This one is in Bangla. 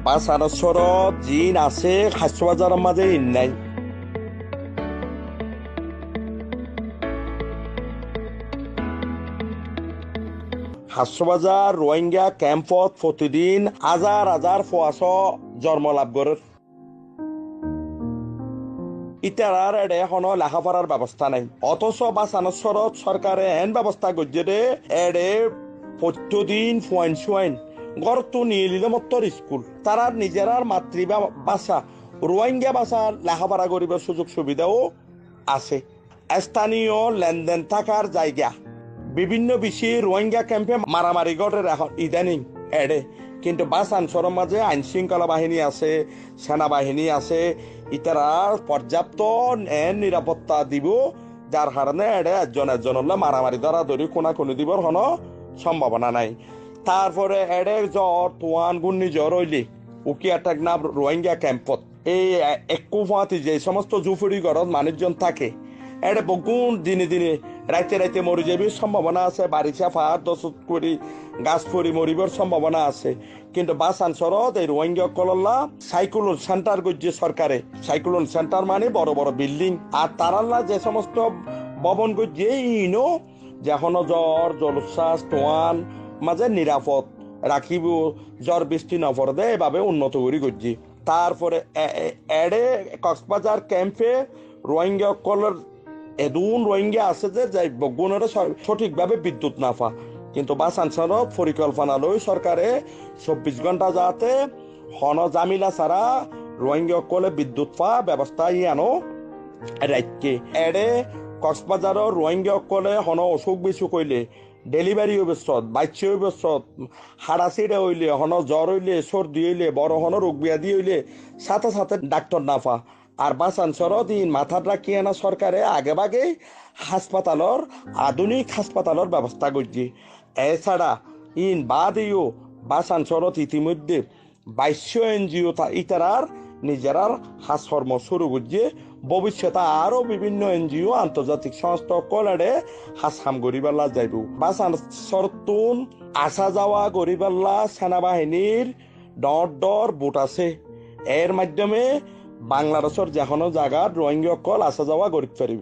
বাসানসৰত জিন আছে হাস্যবাজাৰৰ মাজে নাই হাস্যবাজার রোহিঙ্গা ক্যাম্পত প্রতিদিন হাজার হাজার ফোয়াশ জন্ম লাভ করে ইতারার এডে এখনো লেখাপড়ার ব্যবস্থা নাই অথচ বাসানসৰত সরকারে এন ব্যবস্থা করছে এডে প্রতিদিন ফুয়াইন সুয়াইন গড়তো নিয়ে নিলে মত্তর স্কুল তারা নিজেরার মাতৃভাষা রোহিঙ্গা ভাষা লেখাপড়া করিবার সুযোগ সুবিধাও আছে স্থানীয় লেনদেন থাকার জায়গা বিভিন্ন বিষয়ে রোহিঙ্গা ক্যাম্পে মারামারি ঘটে এখন ইদানিং এডে কিন্তু বাসানসরের মাঝে আইন শৃঙ্খলা বাহিনী আছে সেনাবাহিনী আছে ইতারা পর্যাপ্ত নিরাপত্তা দিব যার কারণে এডে একজন মারামারি ধরা ধরি কোনাকুনি দিবর কোনো সম্ভাবনা নাই তারপরে এডে জ্বর তোয়ান ঘূর্ণিঝড় হইলে উকিয়া টেকনা রোহিঙ্গা ক্যাম্পত এই একটি যে সমস্ত জুফুরি ঘরত মানুষজন থাকে এটা বগুন দিনে দিনে রাইতে রাইতে মরি যাবির সম্ভাবনা আছে বারিশা ফাহার দশত করি গাছ পরি মরিবার সম্ভাবনা আছে কিন্তু বাসানসৰত এই রোহিঙ্গা কলল্লা সাইক্লোন সেন্টার করছে সরকারে সাইক্লোন সেন্টার মানে বড় বড় বিল্ডিং আর তারাল্লা যে সমস্ত ভবন করছে ইনো যেখনো জ্বর জলোচ্ছ্বাস তোয়ান মাঝে নিরাপদ রাখিব জ্বর বৃষ্টি নপড়ে দেয় এভাবে উন্নত করে করছি তারপরে এডে কক্সবাজার ক্যাম্পে রোহিঙ্গা কলর এদুন রোহিঙ্গা আছে যে যাই বগুনের সঠিকভাবে বিদ্যুৎ না পা কিন্তু বাসানসৰত পরিকল্পনা লই সরকারে 24 ঘন্টা যাতে হন জামিলা ছাড়া রোহিঙ্গা কলে বিদ্যুৎ পা ব্যবস্থা ইয়ানো রাখকে এডে কক্সবাজারের রোহিঙ্গা কলে হন অসুখ বিসুখ হইলে ডেলিভারি অবস্থত বাচ্চা অবস্থত হাড়াচিড়ে হইলে হন জ্বর হইলে সর্দি হইলে বড় হন রোগ ব্যাধি হইলে সাথে সাথে ডাক্তার না পা আর বাসানসৰত মাথাত রাখি আনা সরকারে আগে ভাগে হাসপাতালর আধুনিক হাসপাতালর ব্যবস্থা করছে এছাড়া বাদেও বাসানসৰত ইতিমধ্যে 22 এনজিও ইতারার নিজেরার হাসকর্ম শুরু করছে ভবিষ্যতে আরো বিভিন্ন এনজিও আন্তর্জাতিক সংস্থা কলাডে হাসকাম গরিবাল্লা যাইব বাসানসরতুন আসা যাওয়া গরিবাল্লা সেনাবাহিনীর ডর বুট আছে এর মাধ্যমে বাংলাদেশের যে কোনো জায়গার রোহিঙ্গা কল আসা যাওয়া গরিব পারিব।